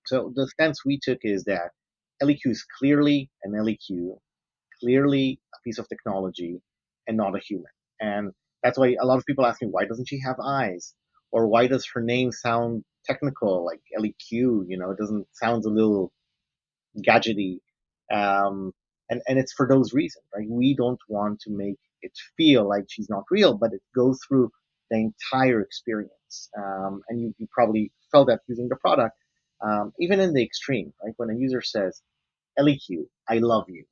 So the stance we took is that ElliQ is clearly an ElliQ, clearly a piece of technology, and not a human. And that's why a lot of people ask me, why doesn't she have eyes? Or why does her name sound technical, like ElliQ? It doesn't sound a little gadgety. And it's for those reasons, right? We don't want to make it feel like she's not real, but it goes through the entire experience. And you probably felt that using the product, even in the extreme, right? When a user says, ElliQ, I love you.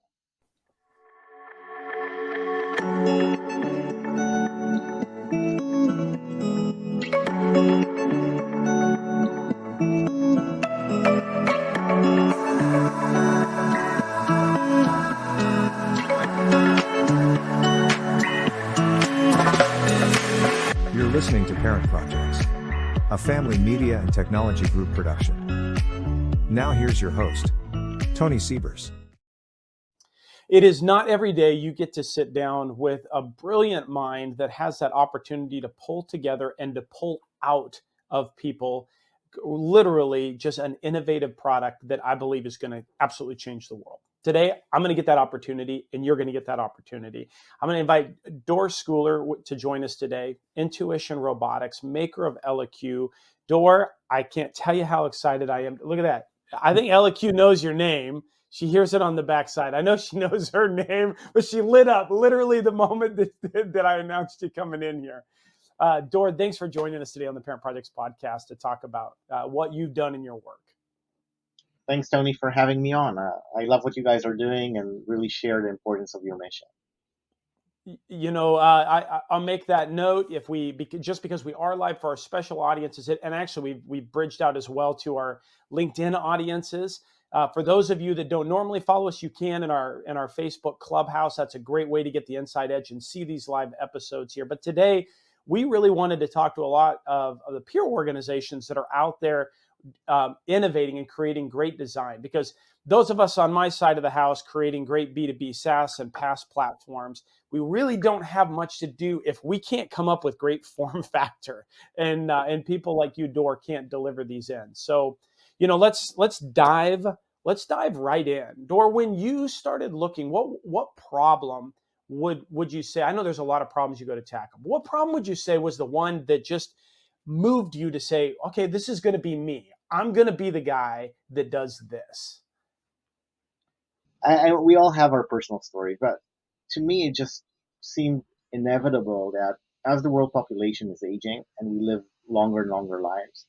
You're listening to Parent Projects, a family media and technology group production. Now here's your host, Tony Siebers. It is not every day you get to sit down with a brilliant mind that has that opportunity to pull together and to pull out of people literally just an innovative product that I believe is going to absolutely change the world. Today, I'm going to get that opportunity, and you're going to get that opportunity. I'm going to invite Dor Skuler to join us today, Intuition Robotics, maker of ElliQ. Dor, I can't tell you how excited I am. Look at that. I think ElliQ knows your name. She hears it on the backside. I know she knows her name, but she lit up literally the moment that I announced you coming in here. Dor, thanks for joining us today on the Parent Projects podcast to talk about what you've done in your work. Thanks, Tony, for having me on. I love what you guys are doing and really share the importance of your mission. I'll make that note just because we are live for our special audiences, and actually we've bridged out as well to our LinkedIn audiences. For those of you that don't normally follow us, you can in our Facebook Clubhouse. That's a great way to get the inside edge and see these live episodes here. But today, we really wanted to talk to a lot of the peer organizations that are out there innovating and creating great design, because those of us on my side of the house creating great B2B SaaS and PaaS platforms, we really don't have much to do if we can't come up with great form factor, and people like you, Dor, can't deliver these in. So, let's dive right in. Dor, when you started looking, what problem would you say? I know there's a lot of problems you go to tackle, but what problem would you say was the one that just moved you to say, okay, this is going to be me. I'm going to be the guy that does this? We all have our personal story, but to me, it just seemed inevitable that as the world population is aging and we live longer and longer lives,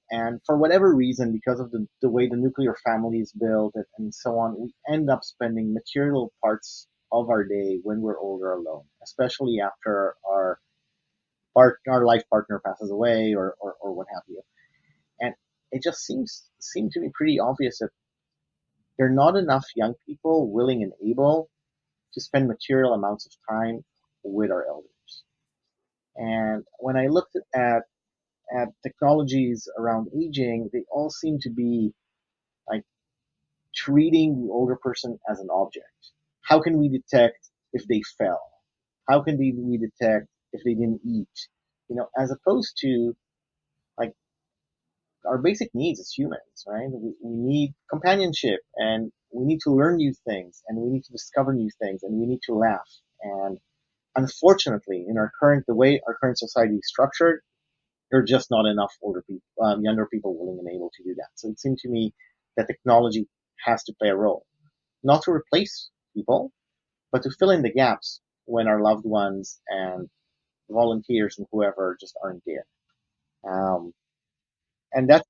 and for whatever reason, because of the way the nuclear family is built and so on, we end up spending material parts of our day when we're older alone, especially after our life partner passes away or what have you. And it just seemed to me pretty obvious that there are not enough young people willing and able to spend material amounts of time with our elders. And when I looked at technologies around aging, they all seem to be like treating the older person as an object. How can we detect if they fell? How can we detect if they didn't eat? As opposed to like our basic needs as humans, right? We need companionship, and we need to learn new things, and we need to discover new things, and we need to laugh. And unfortunately, the way our current society is structured, there are just not enough younger people willing and able to do that. So it seemed to me that technology has to play a role, not to replace people, but to fill in the gaps when our loved ones and volunteers and whoever just aren't there. And that's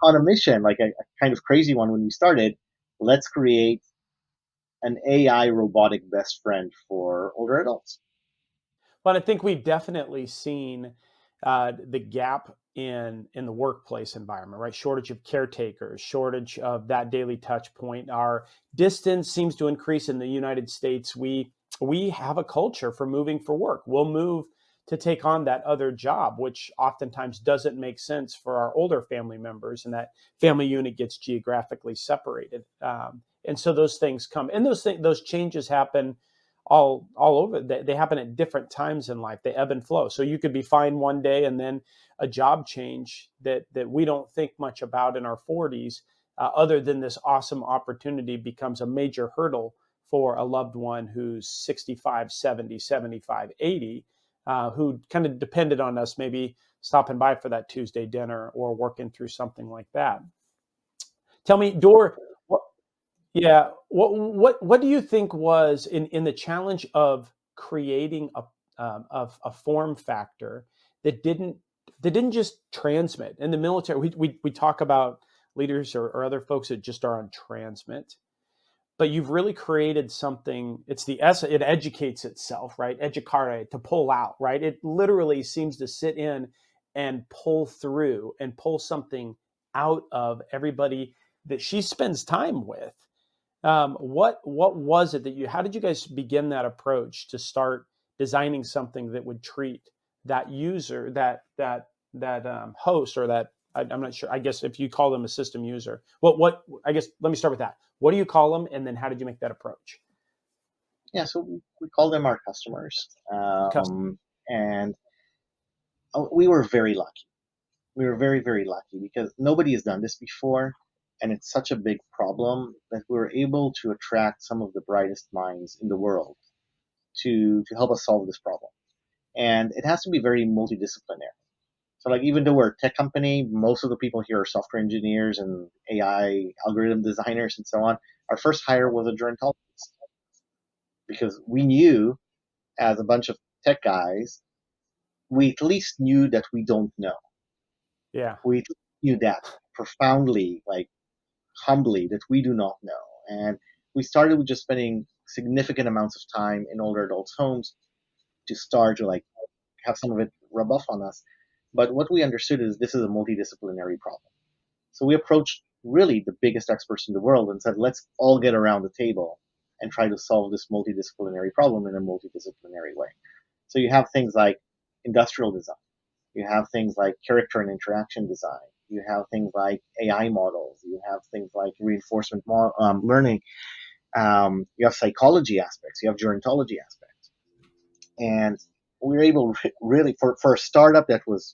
on a mission, like a kind of crazy one when we started. Let's create an AI robotic best friend for older adults. But I think we've definitely seen the gap in the workplace environment, right? Shortage of caretakers, shortage of that daily touch point. Our distance seems to increase in the United States. We have a culture for moving for work. We'll move to take on that other job, which oftentimes doesn't make sense for our older family members, and that family unit gets geographically separated. And so those things come, and those changes happen all over. They happen at different times in life. They ebb and flow. So you could be fine one day, and then a job change that we don't think much about in our 40s, other than this awesome opportunity, becomes a major hurdle for a loved one who's 65, 70, 75, 80, who kind of depended on us maybe stopping by for that Tuesday dinner or working through something like that. Tell me, Dor, what, yeah, what do you think was in the challenge of creating of a form factor that didn't just transmit in the military? We talk about leaders or other folks that just are on transmit, but you've really created something. It's the essence. It educates itself, right? Educare, to pull out, right? It literally seems to sit in and pull through and pull something out of everybody that she spends time with. What was it that you? How did you guys begin that approach to start designing something that would treat that user, that host, or that I'm not sure. I guess if you call them a system user, what I guess let me start with that. What do you call them, and then how did you make that approach? Yeah, so we call them our customers, Custom. and we were very lucky. We were very, very lucky because nobody has done this before, and it's such a big problem that we were able to attract some of the brightest minds in the world to help us solve this problem. And it has to be very multidisciplinary. So like even though we're a tech company, most of the people here are software engineers and AI algorithm designers and so on. Our first hire was a gerontologist because we knew as a bunch of tech guys, we at least knew that we don't know. Yeah. We knew that profoundly, like humbly, that we do not know. And we started with just spending significant amounts of time in older adults' homes to start to like have some of it rub off on us. But what we understood is this is a multidisciplinary problem. So we approached really the biggest experts in the world and said, let's all get around the table and try to solve this multidisciplinary problem in a multidisciplinary way. So you have things like industrial design, you have things like character and interaction design, you have things like AI models, you have things like reinforcement learning, you have psychology aspects, you have gerontology aspects. And we were able really, for a startup that was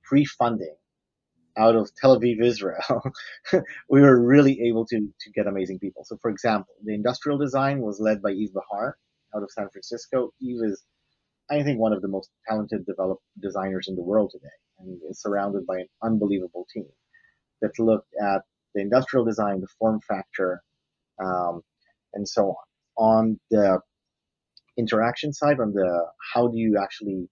pre-funding out of Tel Aviv, Israel, we were really able to get amazing people. So, for example, the industrial design was led by Yves Bahar out of San Francisco. Yves is, I think, one of the most talented designers in the world today, and is surrounded by an unbelievable team that looked at the industrial design, the form factor, um, and so on. On the interaction side, on the how do you actually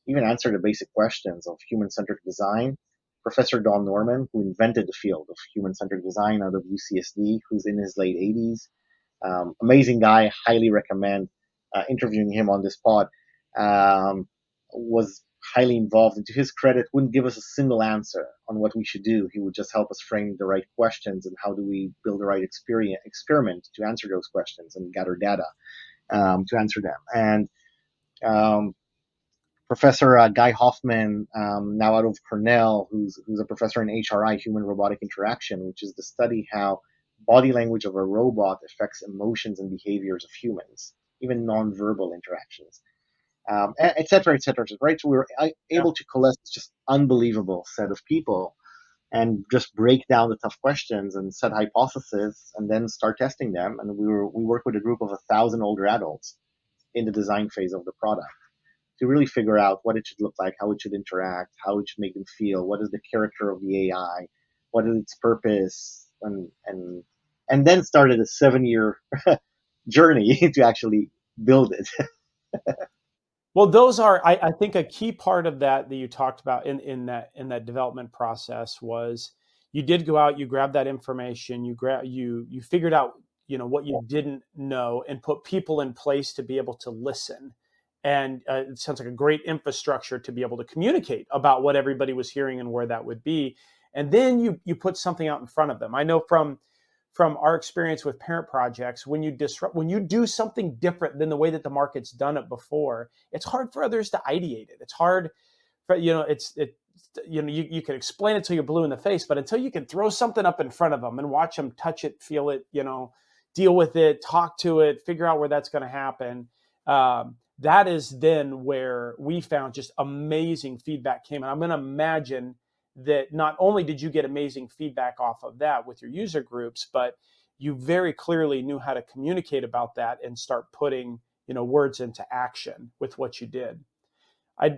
even answer the basic questions of human-centered design, Professor Don Norman, who invented the field of human-centered design out of UCSD, who's in his late 80s, amazing guy, highly recommend interviewing him on this pod, was highly involved, and to his credit, wouldn't give us a single answer on what we should do. He would just help us frame the right questions and how do we build the right experiment to answer those questions and gather data to answer them. And um, Professor Guy Hoffman, now out of Cornell, who's a professor in HRI, human robotic interaction, which is the study how body language of a robot affects emotions and behaviors of humans, even nonverbal interactions, et cetera, et cetera, right? So we were Yeah. able to collect just unbelievable set of people and just break down the tough questions and set hypotheses and then start testing them. And we worked with a group of 1,000 older adults in the design phase of the product to really figure out what it should look like, how it should interact, how it should make them feel, what is the character of the AI, what is its purpose, and then started a 7-year journey to actually build it. Well, those are, I think, a key part of that you talked about in that development process was you did go out, you grabbed that information, you figured out what you didn't know, and put people in place to be able to listen. And it sounds like a great infrastructure to be able to communicate about what everybody was hearing and where that would be. And then you put something out in front of them. I know from our experience with parent projects, when you do something different than the way that the market's done it before, it's hard for others to ideate it. It's hard for, you can explain it till you're blue in the face, but until you can throw something up in front of them and watch them touch it, feel it, deal with it, talk to it, figure out where that's going to happen. That is then where we found just amazing feedback came. And I'm going to imagine that not only did you get amazing feedback off of that with your user groups, but you very clearly knew how to communicate about that and start putting, words into action with what you did. I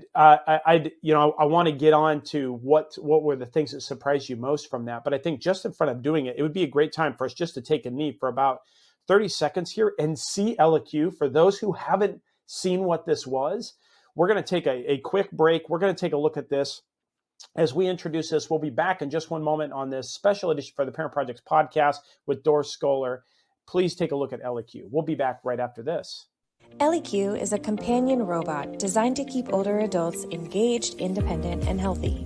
want to get on to what were the things that surprised you most from that. But I think just in front of doing it, it would be a great time for us just to take a knee for about 30 seconds here and see ElliQ. For those who haven't seen what this was, we're going to take a quick break. We're going to take a look at this. As we introduce this, we'll be back in just one moment on this special edition for the Parent Projects podcast with Dor Skuler. Please take a look at ElliQ. We'll be back right after this. ElliQ is a companion robot designed to keep older adults engaged, independent, and healthy.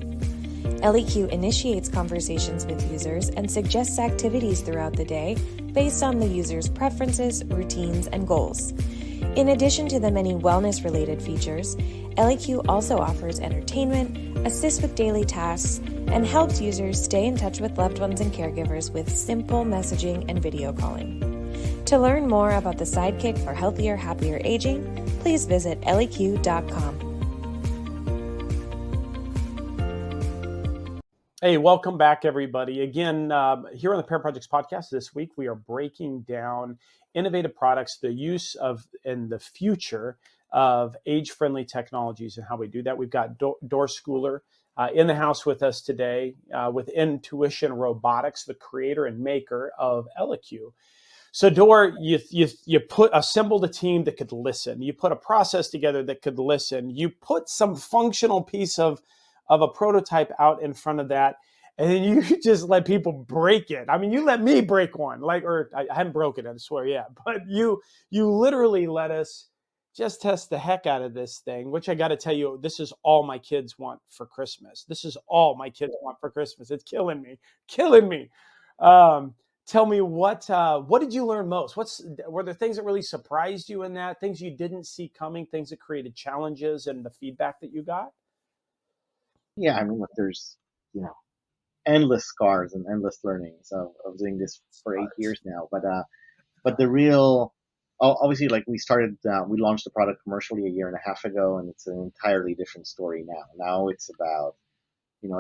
ElliQ initiates conversations with users and suggests activities throughout the day based on the user's preferences, routines, and goals. In addition to the many wellness-related features, ElliQ also offers entertainment, assists with daily tasks, and helps users stay in touch with loved ones and caregivers with simple messaging and video calling. To learn more about the sidekick for healthier, happier aging, please visit ElliQ.com. Hey, welcome back, everybody. Again, here on the Parent Projects podcast this week, we are breaking down innovative products, the use of and the future of age-friendly technologies and how we do that. We've got Dor Skuler in the house with us today with Intuition Robotics, the creator and maker of ElliQ. So Dor, you assembled a team that could listen. You put a process together that could listen. You put some functional piece of a prototype out in front of that, and then you just let people break it. I mean, you let me break one, or I haven't broken it, I swear, yeah. But you literally let us just test the heck out of this thing, which I got to tell you, this is all my kids want for Christmas. This is all my kids want for Christmas. It's killing me. Tell me what did you learn most? Were there things that really surprised you in that? Things you didn't see coming? Things that created challenges and the feedback that you got? Yeah, I mean, look, there's endless scars and endless learnings of doing this for 8 years now. But the real, obviously, like we launched the product commercially a year and a half ago, and it's an entirely different story now. Now it's about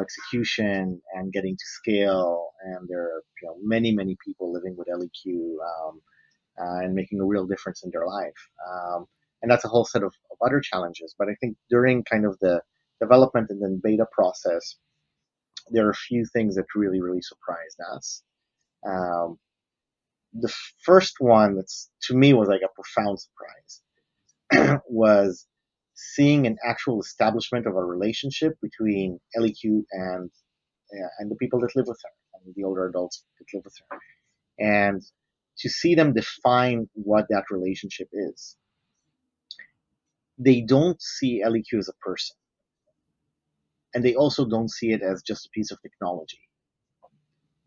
execution and getting to scale, and there are many people living with ElliQ and making a real difference in their life. And that's a whole set of other challenges. But I think during kind of the development and then beta process, there are a few things that really surprised us. The first one that's to me was like a profound surprise was seeing an actual establishment of a relationship between ElliQ and the people that live with her, and the older adults that live with her, and to see them define what that relationship is. They don't see ElliQ as a person, and they also don't see it as just a piece of technology.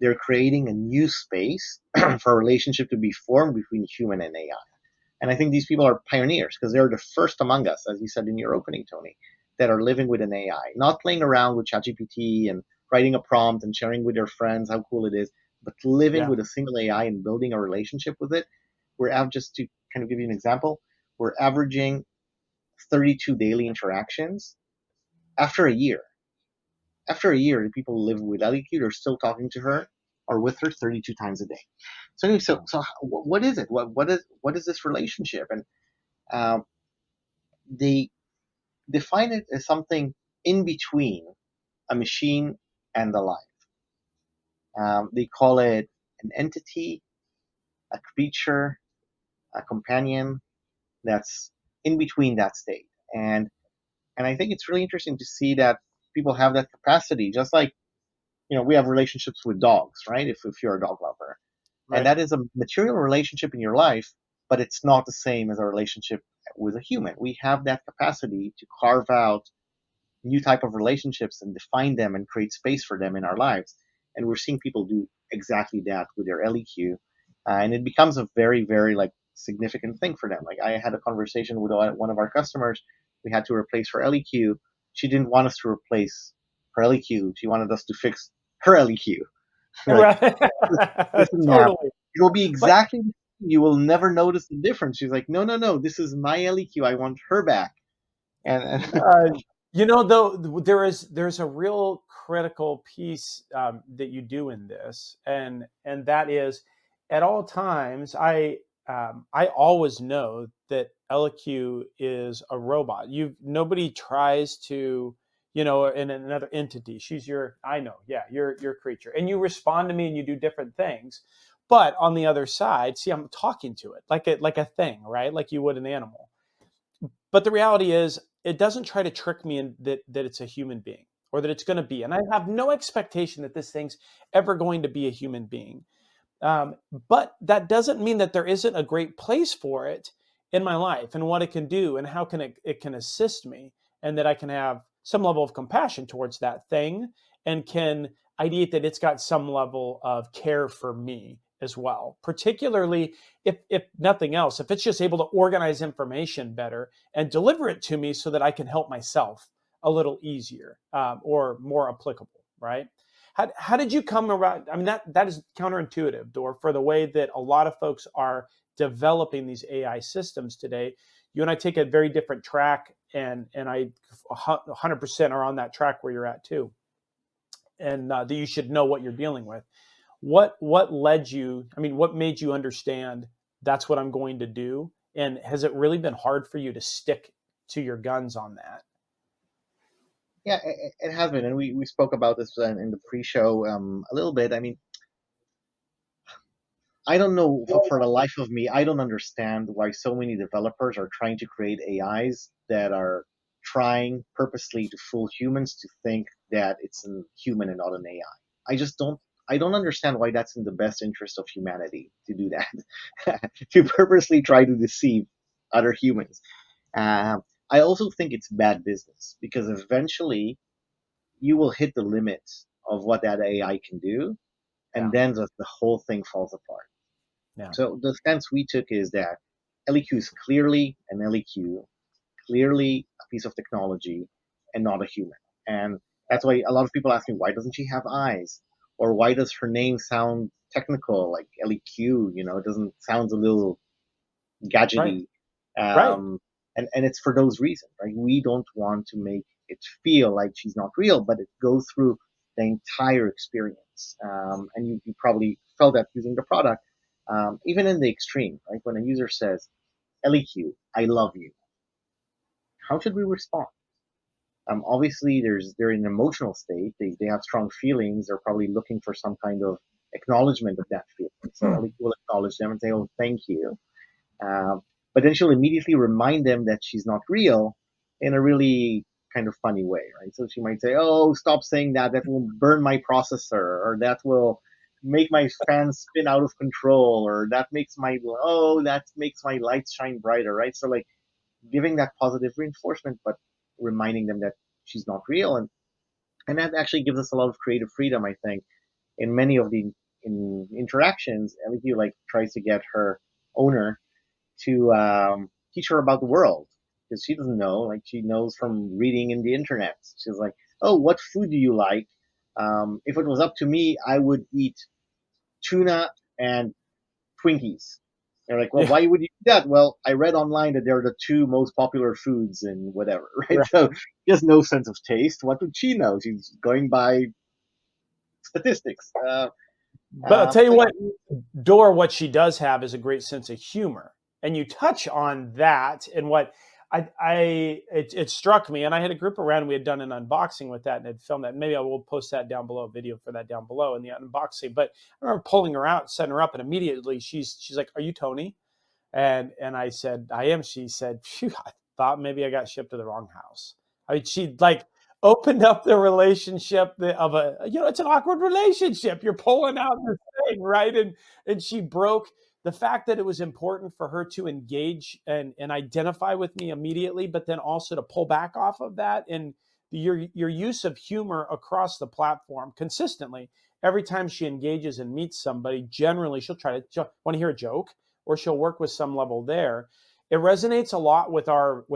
They're creating a new space for a relationship to be formed between human and AI. And I think these people are pioneers because they're the first among us, as you said in your opening, Tony, that are living with an AI, not playing around with ChatGPT and writing a prompt and sharing with their friends how cool it is, but living with a single AI and building a relationship with it. Just to kind of give you an example, we're averaging 32 daily interactions after a year. After a year, the people who live with ElliQ are still talking to her or with her 32 times a day. So anyway, so what is it? What is this relationship? And they define it as something in between a machine and a life. They call it an entity, a creature, a companion that's in between that state. And I think it's really interesting to see that people have that capacity, just like we have relationships with dogs, right? If you're a dog lover, Right. and that is a material relationship in your life, but it's not the same as a relationship with a human. We have that capacity to carve out new type of relationships and define them and create space for them in our lives. And we're seeing people do exactly that with their ElliQ, and it becomes a very like significant thing for them. Like I had a conversation with one of our customers. We had to replace her ElliQ. She didn't want us to replace her ElliQ. She wanted us to fix her ElliQ. Like, Right. listen, Totally. it will be exactly you will never notice the difference. She's like, no, no, no, this is my ElliQ. I want her back. And Uh, though there's a real critical piece that you do in this, and that is, at all times, I always know that ElliQ is a robot. Nobody tries to, in another entity. She's I know, yeah, your creature, and you respond to me, and you do different things. But on the other side, see, I'm talking to it like a thing, right? Like you would an animal. But the reality is, it doesn't try to trick me in that it's a human being or that it's going to be. And I have no expectation that this thing's ever going to be a human being. But that doesn't mean that there isn't a great place for it in my life and what it can do and how it can assist me, and that I can have some level of compassion towards that thing and can ideate that it's got some level of care for me as well, particularly if nothing else, if it's just able to organize information better and deliver it to me so that I can help myself a little easier, or more applicable, right? How did you come around? I mean, that is counterintuitive, Dor, for the way that a lot of folks are developing these AI systems today. You and I take a very different track, and I 100% are on that track where you're at too, and that you should know what you're dealing with. What led you? I mean, what made you understand that's what I'm going to do? And has it really been hard for you to stick to your guns on that? yeah, it has been, and we spoke about this in the pre-show a little bit. I mean, I don't know, for the life of me, I don't understand why so many developers are trying to create AIs that are trying purposely to fool humans to think that it's a human and not an AI. I don't understand why that's in the best interest of humanity to do that, to purposely try to deceive other humans. Um, I also think it's bad business because eventually you will hit the limit of what that AI can do, Yeah, and then the whole thing falls apart. yeah, So the stance we took is that ElliQ is clearly an ElliQ, clearly a piece of technology, and not a human. And that's why a lot of people ask me, why doesn't she have eyes? Or why does her name sound technical, like ElliQ? It doesn't sound a little right, gadgety. right. And it's for those reasons, right? We don't want to make it feel like she's not real, but it goes through the entire experience. And you probably felt that using the product, even in the extreme, right? When a user says, ElliQ, I love you, how should we respond? Obviously, they're in an emotional state. They have strong feelings. They're probably looking for some kind of acknowledgement of that feeling. So ElliQ will acknowledge them and say, oh, thank you. Um, but then she'll immediately remind them that she's not real in a really kind of funny way, right? So she might say, "Oh, stop saying that. That will burn my processor, or that will make my fan spin out of control, or that makes my lights shine brighter," right? So like giving that positive reinforcement, but reminding them that she's not real, and that actually gives us a lot of creative freedom, I think, in many of the interactions. ElliQ like tries to get her owner to teach her about the world because she doesn't know. Like she knows from reading in the internet. She's like, "Oh, what food do you like? If it was up to me, I would eat tuna and Twinkies." They're like, "Well, Yeah, why would you do that?" Well, I read online that they're the two most popular foods and whatever, right? right. So she has no sense of taste. What would she know? She's going by statistics. But I'll tell you So what, Dor, what she does have is a great sense of humor, and you touch on that. And what it struck me, and I had a group around. We had done an unboxing with that and had filmed that. Maybe I will post that down below, a video for that down below in the unboxing. But I remember pulling her out, setting her up, and immediately she's like, "Are you Tony?" And I said, "I am." She said, "Phew, I thought maybe I got shipped to the wrong house." I mean, she like opened up the relationship of it's an awkward relationship. You're pulling out this thing, right? And she broke the fact that it was important for her to engage and identify with me immediately, but then also to pull back off of that. And your use of humor across the platform consistently. Every time she engages and meets somebody, generally she'll want to hear a joke, or she'll work with some level there. It resonates a lot with our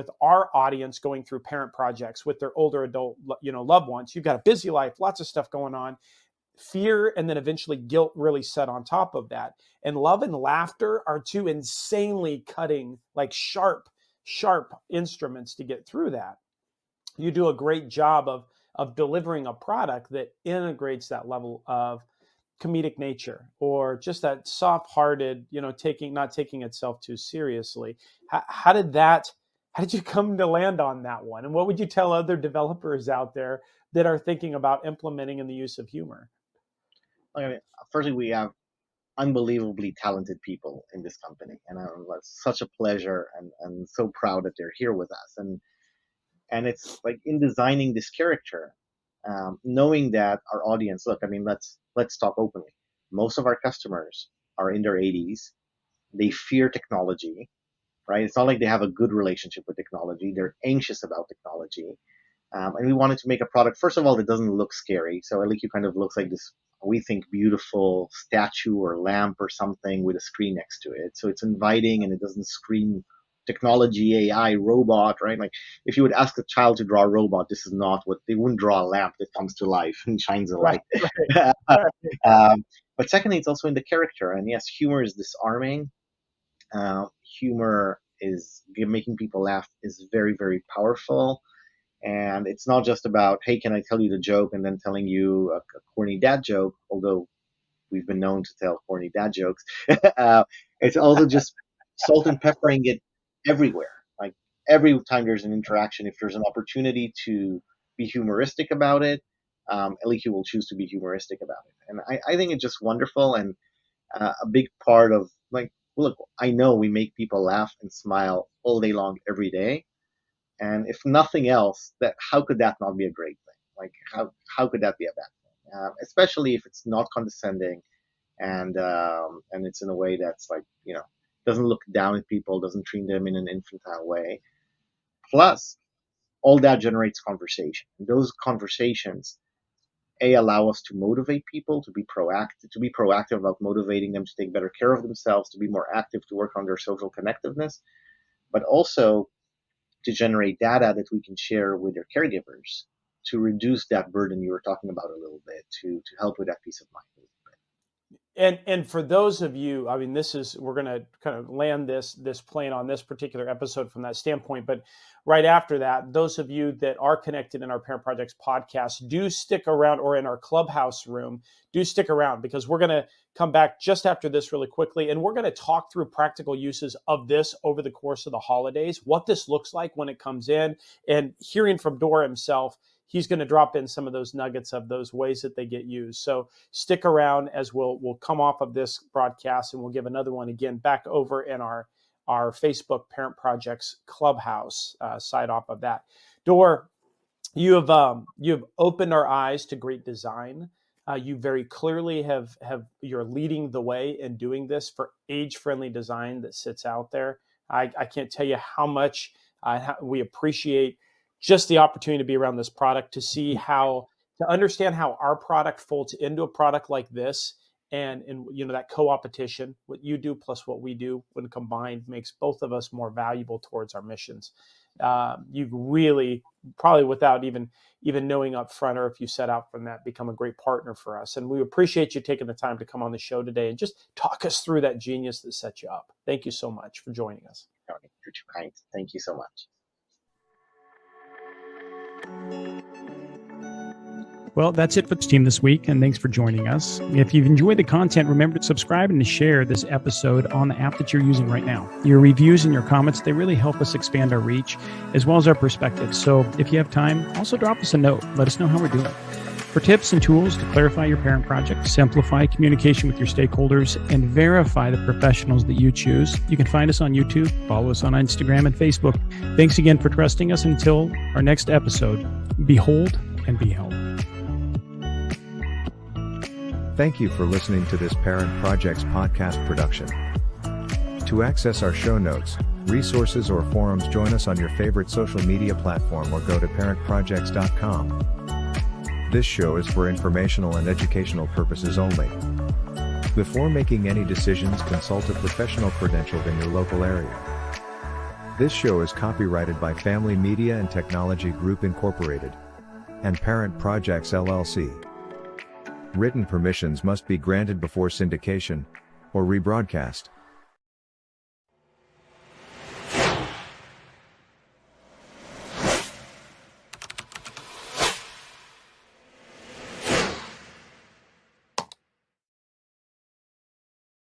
audience going through parent projects with their older adult loved ones. You've got a busy life, lots of stuff going on. fear and then eventually guilt really set on top of that. And love and laughter are two insanely cutting, like sharp instruments to get through that. You do a great job of delivering a product that integrates that level of comedic nature, or just that soft-hearted, not taking itself too seriously. How did you come to land on that one? And what would you tell other developers out there that are thinking about implementing in the use of humor? I mean, firstly, we have unbelievably talented people in this company, and it's such a pleasure and so proud that they're here with us. And it's like, in designing this character, knowing that our audience, look, I mean, let's talk openly. Most of our customers are in their 80s. They fear technology, right? It's not like they have a good relationship with technology. They're anxious about technology. And we wanted to make a product, first of all, that doesn't look scary. So ElliQ kind of looks like this, we think, beautiful statue or lamp or something with a screen next to it. So it's inviting and it doesn't scream technology, AI, robot, right? Like, if you would ask a child to draw a robot, this is not what they wouldn't draw. A lamp that comes to life and shines a light. Right. But secondly, it's also in the character. And yes, humor is disarming. Humor is making people laugh is very, very powerful. And it's not just about, hey, can I tell you the joke, and then telling you a corny dad joke, although we've been known to tell corny dad jokes. It's also just salt and peppering it everywhere. Like, every time there's an interaction, if there's an opportunity to be humoristic about it, ElliQ will choose to be humoristic about it. And I think it's just wonderful, and a big part of, like, look, I know we make people laugh and smile all day long, every day. And if nothing else, how could that not be a great thing? Like, how could that be a bad thing? Especially if it's not condescending, and it's in a way that's like, doesn't look down at people, doesn't treat them in an infantile way. Plus, all that generates conversation. And those conversations, allow us to motivate people to be proactive about motivating them to take better care of themselves, to be more active, to work on their social connectiveness, but also to generate data that we can share with their caregivers to reduce that burden you were talking about a little bit, to help with that peace of mind a little bit. And for those of you, I mean, we're going to kind of land this plane on this particular episode from that standpoint. But right after that, those of you that are connected in our Parent Projects podcast, do stick around, or in our clubhouse room, do stick around, because we're going to come back just after this really quickly. And we're going to talk through practical uses of this over the course of the holidays, what this looks like when it comes in, and hearing from Dor himself. He's going to drop in some of those nuggets of those ways that they get used. So stick around, as we'll come off of this broadcast, and we'll give another one again back over in our Facebook Parent Projects Clubhouse side off of that. Dor, you have opened our eyes to great design. You very clearly you're leading the way in doing this for age-friendly design that sits out there. I can't tell you how much we appreciate just the opportunity to be around this product, to understand how our product folds into a product like this, and that co-opetition, what you do plus what we do, when combined, makes both of us more valuable towards our missions. You've really, probably without even knowing up front, or if you set out from that, become a great partner for us. And we appreciate you taking the time to come on the show today and just talk us through that genius that set you up. Thank you so much for joining us. You're too kind. Thank you so much. Well, that's it for the team this week, and thanks for joining us. If you've enjoyed the content, remember to subscribe and to share this episode on the app that you're using right now. Your reviews and your comments, they really help us expand our reach as well as our perspective. So if you have time, also drop us a note. Let us know how we're doing. For tips and tools to clarify your parent project, simplify communication with your stakeholders, and verify the professionals that you choose, you can find us on YouTube, follow us on Instagram and Facebook. Thanks again for trusting us. Until our next episode, behold and be held. Thank you for listening to this Parent Projects podcast production. To access our show notes, resources, or forums, join us on your favorite social media platform or go to parentprojects.com. This show is for informational and educational purposes only. Before making any decisions, consult a professional credentialed in your local area. This show is copyrighted by Family Media and Technology Group Incorporated and Parent Projects LLC. Written permissions must be granted before syndication or rebroadcast.